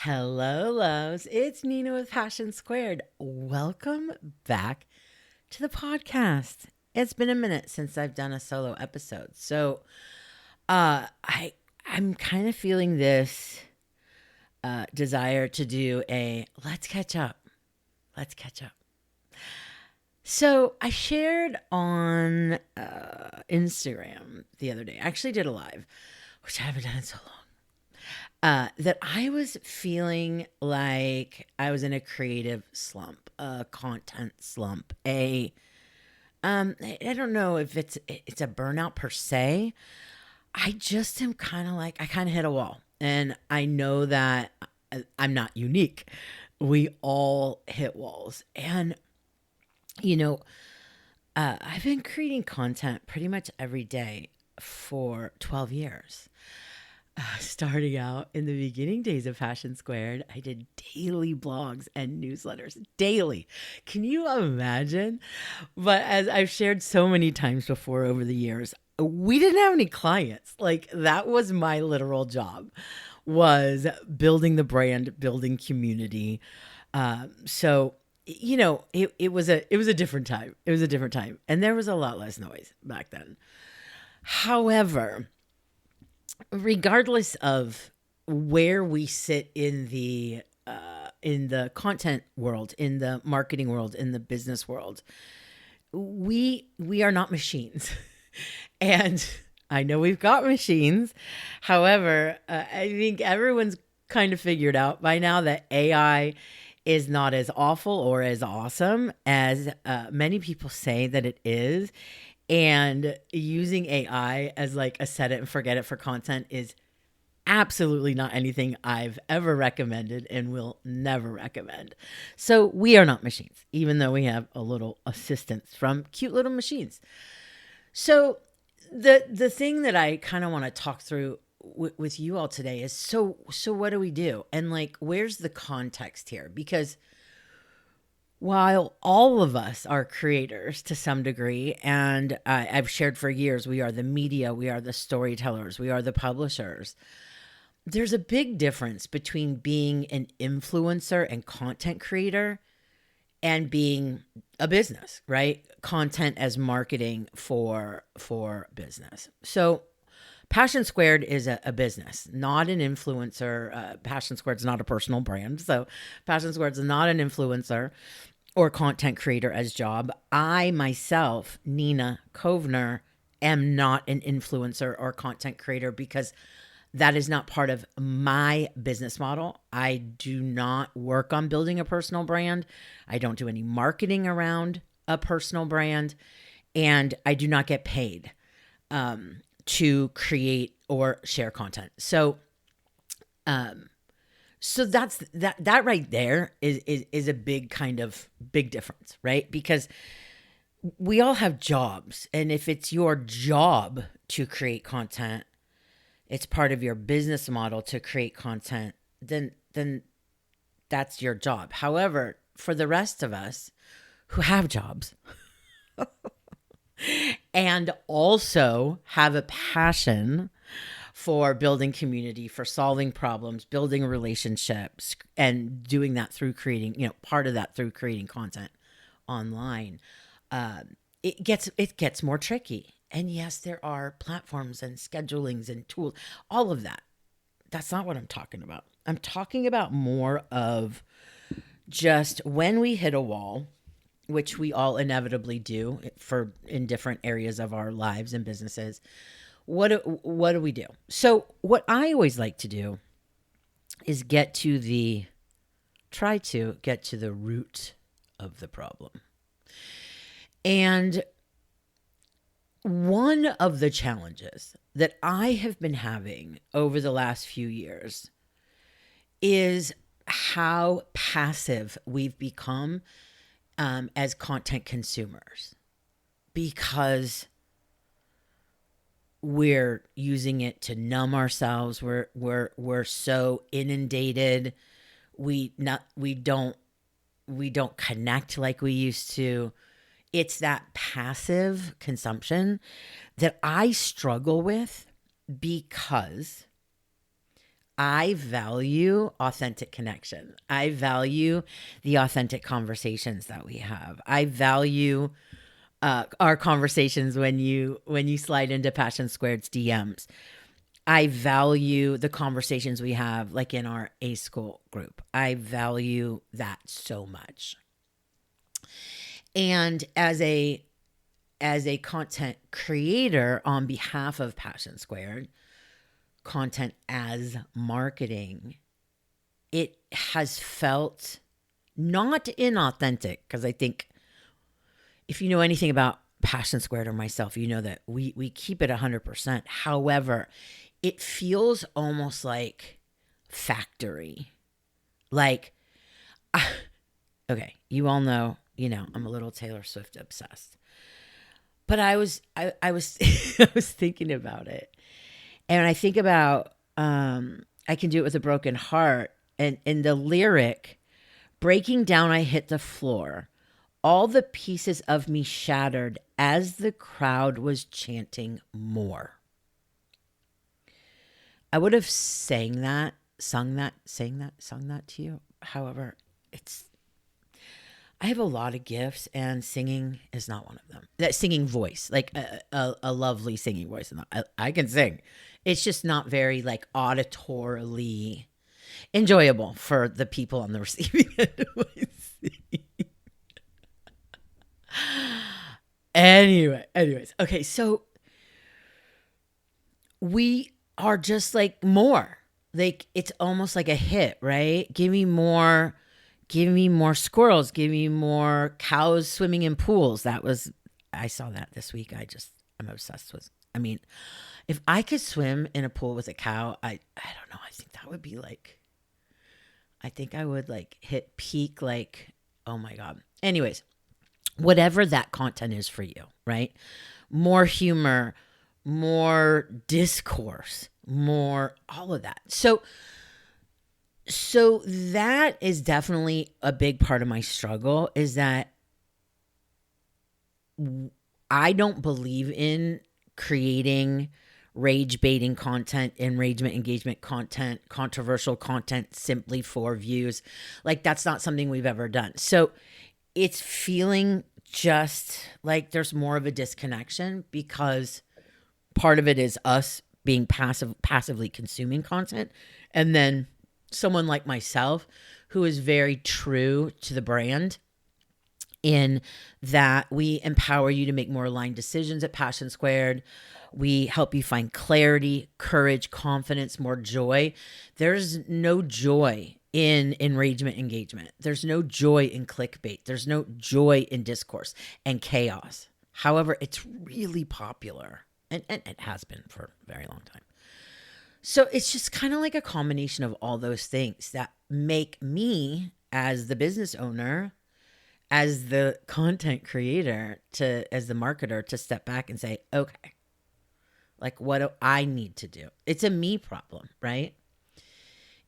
Hello, loves. It's Nina with Passion Squared. Welcome back to the podcast. It's been a minute since I've done a solo episode. So, I'm kind of feeling this desire to do a let's catch up. Let's catch up. So, I shared on Instagram the other day. I actually did a live, which I haven't done in so long. That I was feeling like I was in a creative slump, a content slump, I don't know if it's a burnout per se. I just am kind of like I kind of hit a wall, and I know that I'm not unique. We all hit walls, and you know, I've been creating content pretty much every day for 12 years. Starting out in the beginning days of Passion Squared, I did daily blogs and newsletters daily. Can you imagine? But as I've shared so many times before over the years, we didn't have any clients. Like that was my literal job, was building the brand, building community. It was a different time. It was a different time, and there was a lot less noise back then. However, regardless of where we sit in the content world, in the marketing world, in the business world, we are not machines. And I know we've got machines. However, I think everyone's kind of figured out by now that AI is not as awful or as awesome as many people say that it is. And using AI as like a set it and forget it for content is absolutely not anything I've ever recommended and will never recommend. So we are not machines, even though we have a little assistance from cute little machines. So the thing that I kind of want to talk through with you all today is so what do we do? And like where's the context here? Because while all of us are creators to some degree, and I've shared for years, we are the media, we are the storytellers, we are the publishers. There's a big difference between being an influencer and content creator and being a business, right? Content as marketing for business. So Passion Squared is a business, not an influencer. Passion Squared is not a personal brand. So Passion Squared is not an influencer or content creator as job. I myself, Nina Kovner, am not an influencer or content creator because that is not part of my business model. I do not work on building a personal brand. I don't do any marketing around a personal brand, and I do not get paid to create or share content. So that's that right there is a big kind of big difference, right? Because we all have jobs, and if it's your job to create content, it's part of your business model to create content, then that's your job. However, for the rest of us who have jobs and also have a passion for building community, for solving problems, building relationships, and doing that through creating, part of that through creating content online, it gets more tricky. And yes, there are platforms and schedulings and tools, all of that. That's not what I'm talking about. I'm talking about more of just when we hit a wall, which we all inevitably do for in different areas of our lives and businesses. What do we do? So what I always like to do is try to get to the root of the problem. And one of the challenges that I have been having over the last few years is how passive we've become as content consumers, because we're using it to numb ourselves. We're so inundated. We don't connect like we used to. It's that passive consumption that I struggle with because I value authentic connection. I value the authentic conversations that we have. I value our conversations when you slide into Passion Squared's DMs. I value the conversations we have, like in our A School group. I value that so much. And as a content creator on behalf of Passion Squared, content as marketing, it has felt not inauthentic, because I think if you know anything about Passion Squared or myself, you know that we keep it 100%. However, it feels almost like factory. Like, okay, you all know, I'm a little Taylor Swift obsessed. But I was I was thinking about it. And I think about I can do it with a broken heart. And in the lyric, breaking down, I hit the floor. All the pieces of me shattered as the crowd was chanting more. I would have sung that to you. However, I have a lot of gifts, and singing is not one of them. That singing voice, like a lovely singing voice. I can sing. It's just not very like auditorily enjoyable for the people on the receiving end of my singing. Anyways. Okay, so we are just like more. Like, it's almost like a hit, right? Give me more squirrels, give me more cows swimming in pools. I saw that this week. I'm obsessed with. I mean, if I could swim in a pool with a cow, I don't know. I think that would be like, I think I would like hit peak, like, oh my God. Anyways, whatever that content is for you, right? More humor, more discourse, more all of that. So that is definitely a big part of my struggle, is that I don't believe in creating rage baiting content, enragement, engagement content, controversial content simply for views. Like, that's not something we've ever done. So it's feeling just like there's more of a disconnection, because part of it is us being passively consuming content. And then someone like myself, who is very true to the brand, in that we empower you to make more aligned decisions at Passion Squared. We help you find clarity, courage, confidence, more joy. There's no joy in enragement engagement. There's no joy in clickbait. There's no joy in discourse and chaos. However, it's really popular, and it has been for a very long time. So it's just kind of like a combination of all those things that make me, as the business owner, as the content creator, as the marketer, to step back and say, okay, like, what do I need to do? It's a me problem, right?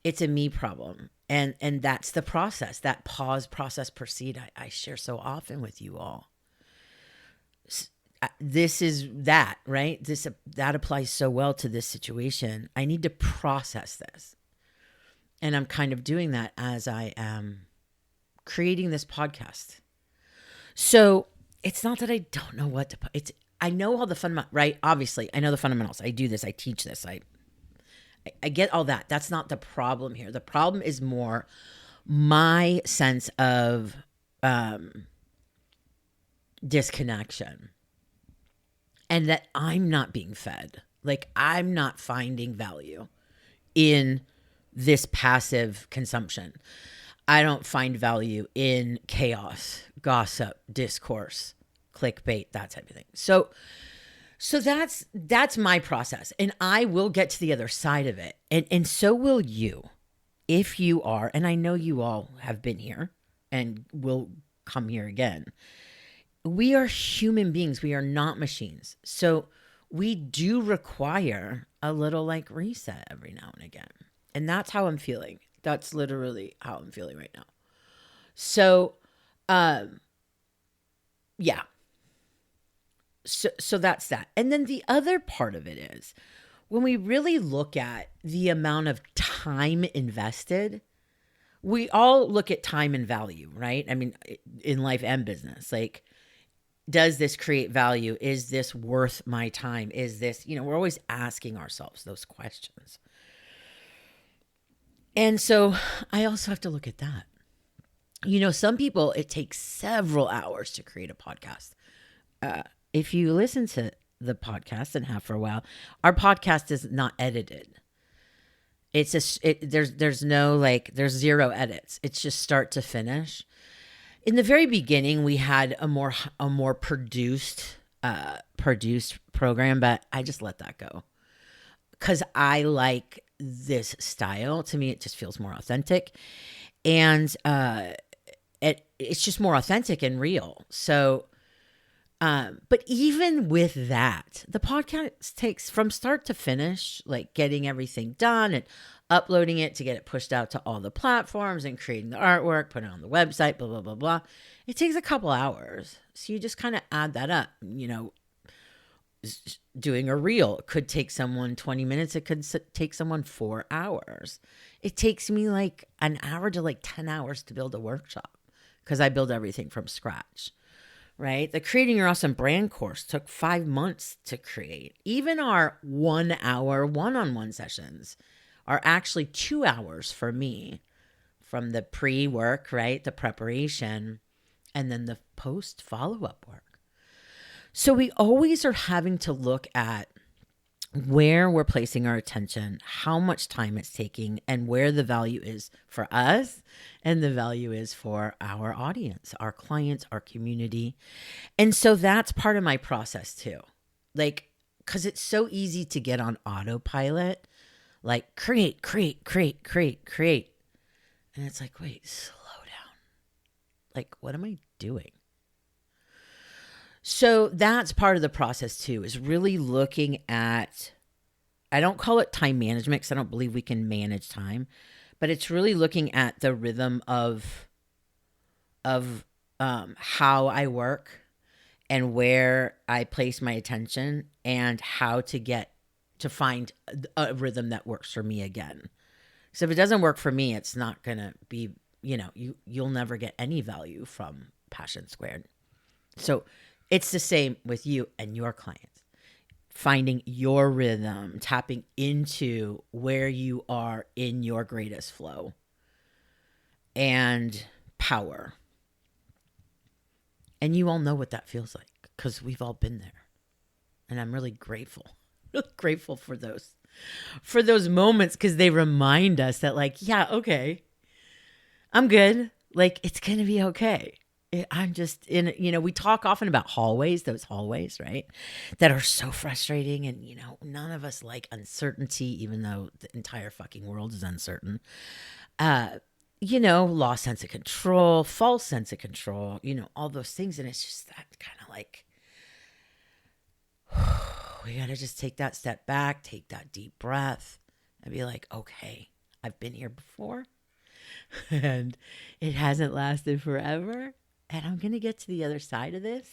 It's a me problem. And that's the process, that pause, process, proceed I share so often with you all. This is that, right? That applies so well to this situation. I need to process this. And I'm kind of doing that as I am creating this podcast. So it's not that I don't know what to put. I know all the fundamentals, right? Obviously, I know the fundamentals. I do this. I teach this. I get all that. That's not the problem here. The problem is more my sense of disconnection, and that I'm not being fed. Like, I'm not finding value in this passive consumption. I don't find value in chaos, gossip, discourse, clickbait, that type of thing. So that's my process, and I will get to the other side of it. And so will you, if you are, and I know you all have been here and will come here again. We are human beings. We are not machines. So we do require a little like reset every now and again. And that's how I'm feeling. That's literally how I'm feeling right now. So, yeah. So that's that. And then the other part of it is, when we really look at the amount of time invested, we all look at time and value, right? I mean, in life and business, like, does this create value? Is this worth my time? Is this, we're always asking ourselves those questions. And so I also have to look at that. Some people, it takes several hours to create a podcast. If you listen to the podcast and have for a while, our podcast is not edited. It's there's zero edits. It's just start to finish. In the very beginning, we had a more produced program, but I just let that go because I like this style. To me, it just feels more authentic, and it's just more authentic and real. So, but even with that, the podcast takes from start to finish, like getting everything done and uploading it to get it pushed out to all the platforms and creating the artwork, putting it on the website, blah, blah, blah, blah. It takes a couple hours. So you just kind of add that up. Doing a reel could take someone 20 minutes. It could take someone 4 hours. It takes me like an hour to like 10 hours to build a workshop because I build everything from scratch. Right? The Creating Your Awesome Brand course took 5 months to create. Even our 1 hour one-on-one sessions are actually 2 hours for me, from the pre-work, right? The preparation, and then the post follow-up work. So we always are having to look at where we're placing our attention, how much time it's taking, and where the value is for us and the value is for our audience, our clients, our community. And so that's part of my process too. Like, because it's so easy to get on autopilot, like create. And it's like, wait, slow down. Like, what am I doing? So that's part of the process too, is really looking at, I don't call it time management because I don't believe we can manage time, but it's really looking at the rhythm of how I work and where I place my attention and how to find a rhythm that works for me again. So if it doesn't work for me, it's not going to be, you'll never get any value from Passion Squared. So it's the same with you and your clients. Finding your rhythm, tapping into where you are in your greatest flow and power. And you all know what that feels like because we've all been there. And I'm really grateful for those moments because they remind us that, like, yeah, okay, I'm good. Like, it's going to be okay. I'm just in, we talk often about those hallways, right? That are so frustrating. And, none of us like uncertainty, even though the entire fucking world is uncertain. Lost sense of control, false sense of control, all those things. And it's just that kind of like, we got to just take that step back, take that deep breath and be like, okay, I've been here before and it hasn't lasted forever. And I'm going to get to the other side of this.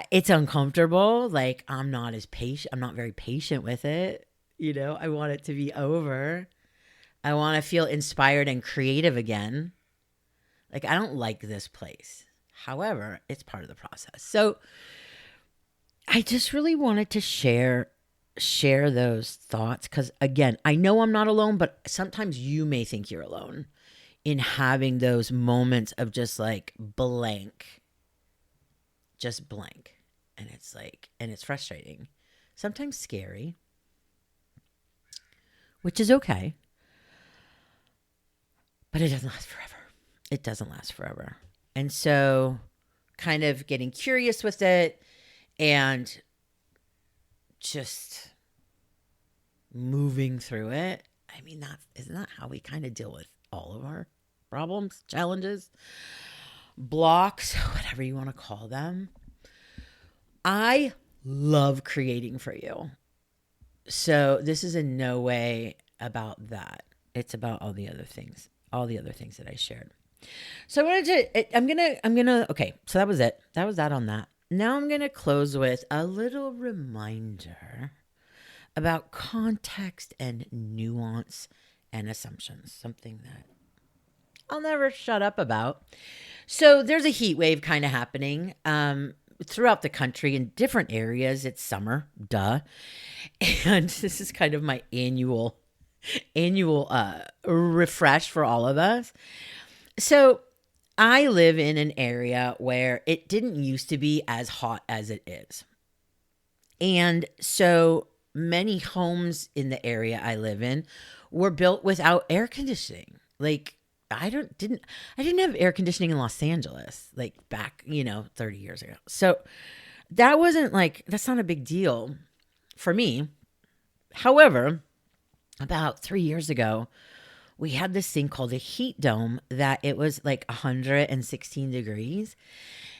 It's uncomfortable. Like, I'm not very patient with it. I want it to be over. I want to feel inspired and creative again. Like, I don't like this place. However, it's part of the process. So I just really wanted to share those thoughts because, again, I know I'm not alone, but sometimes you may think you're alone in having those moments of just like blank. And it's like, and it's frustrating, sometimes scary, which is okay, but it doesn't last forever. And so kind of getting curious with it and just moving through it. I mean, isn't that how we kind of deal with all of our problems, challenges, blocks, whatever you want to call them? I love creating for you. So this is in no way about that. It's about all the other things that I shared. So I wanted to, I'm gonna, okay, so that was it. That was that on that. Now I'm going to close with a little reminder about context and nuance and assumptions, something that I'll never shut up about. So there's a heat wave kind of happening throughout the country in different areas. It's summer, duh. And this is kind of my annual refresh for all of us. So I live in an area where it didn't used to be as hot as it is. And so many homes in the area I live in were built without air conditioning. Like I didn't have air conditioning in Los Angeles like back, 30 years ago. So that's not a big deal for me. However, about 3 years ago, we had this thing called a heat dome that it was like 116 degrees.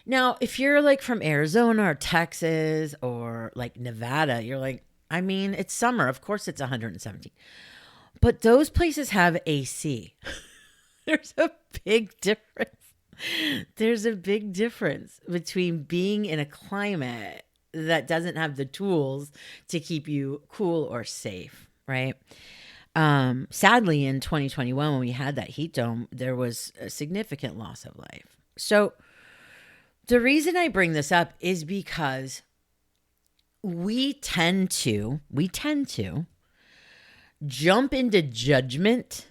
Now, if you're like from Arizona or Texas or like Nevada, you're like, I mean, it's summer. Of course it's 117. But those places have AC. There's a big difference. There's a big difference between being in a climate that doesn't have the tools to keep you cool or safe, right? Sadly, in 2021, when we had that heat dome, there was a significant loss of life. So the reason I bring this up is because we tend to jump into judgment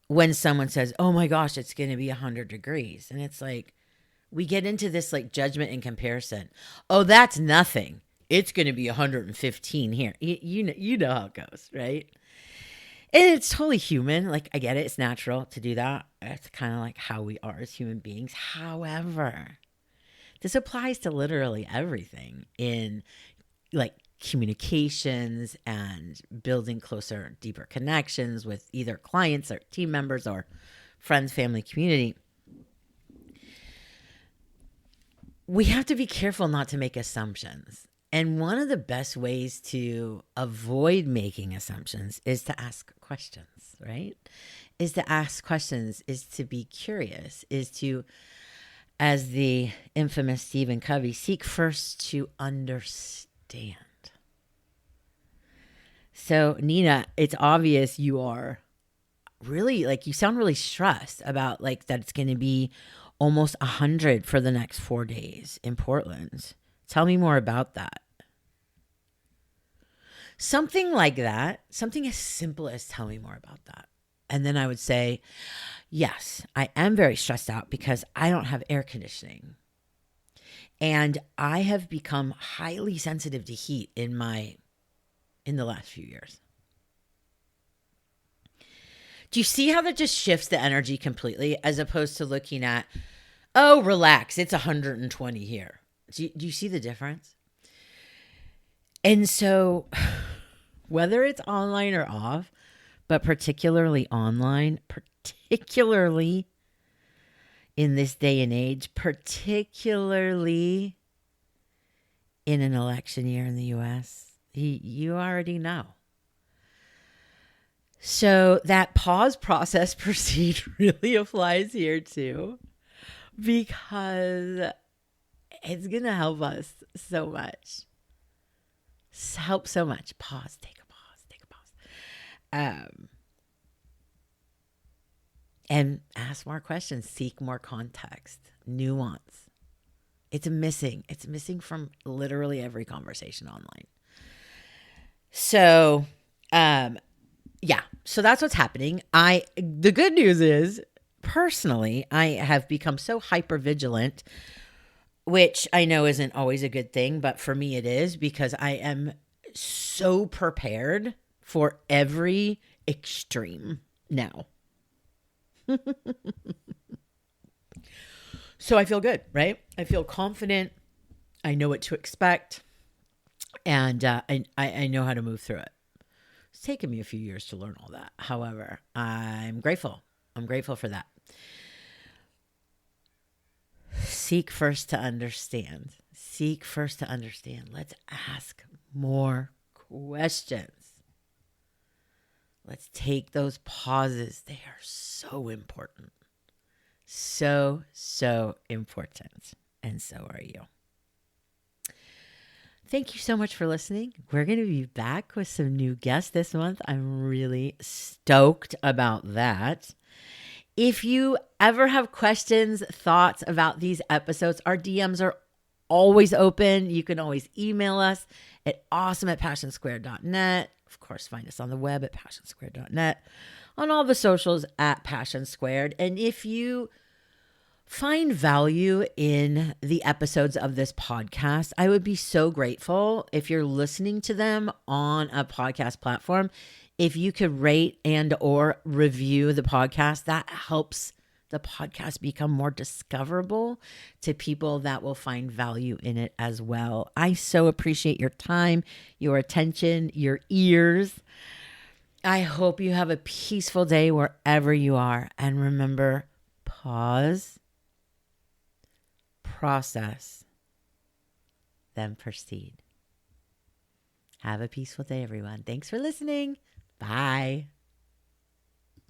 when someone says, oh my gosh, it's going to be 100 degrees. And it's like, we get into this like judgment and comparison. Oh, that's nothing. It's going to be 115 here. You know how it goes, right? And it's totally human. Like, I get it. It's natural to do that. It's kind of like how we are as human beings. However, this applies to literally everything in like communications and building closer, deeper connections with either clients or team members or friends, family, community. We have to be careful not to make assumptions. And one of the best ways to avoid making assumptions is to ask questions, right? Is to ask questions, is to be curious, is to, as the infamous Stephen Covey, seek first to understand. So, Nina, it's obvious you are really, like, you sound really stressed about, like, that it's going to be almost 100 for the next 4 days in Portland. Tell me more about that. Something like that, something as simple as tell me more about that. And then I would say, yes, I am very stressed out because I don't have air conditioning. And I have become highly sensitive to heat in the last few years. Do you see how that just shifts the energy completely as opposed to looking at, oh, relax, it's 120 here. Do you see the difference? And so whether it's online or off, but particularly online, particularly in this day and age, particularly in an election year in the US, you already know. So that pause, process, proceed really applies here too, because it's going to help us so much. Help so much. Pause, take a pause. And ask more questions, seek more context, nuance. It's missing from literally every conversation online. So, yeah, so that's what's happening. The good news is, personally, I have become so hyper vigilant, which I know isn't always a good thing, but for me it is, because I am so prepared for every extreme now. So I feel good, right? I feel confident. I know what to expect. And I know how to move through it. It's taken me a few years to learn all that. However, I'm grateful. I'm grateful for that. Seek first to understand. Seek first to understand. Let's ask more questions. Let's take those pauses. They are so important. So important. And so are you. Thank you so much for listening. We're going to be back with some new guests this month. I'm really stoked about that. If you ever have questions, thoughts about these episodes, our DMs are always open. You can always email us at awesome@passionsquared.net. Of course, find us on the web at passionsquared.net, on all the socials at Passion Squared. And if you find value in the episodes of this podcast, I would be so grateful if you're listening to them on a podcast platform. If you could rate and or review the podcast, that helps the podcast become more discoverable to people that will find value in it as well. I so appreciate your time, your attention, your ears. I hope you have a peaceful day wherever you are. And remember, pause, process, then proceed. Have a peaceful day, everyone. Thanks for listening. Bye.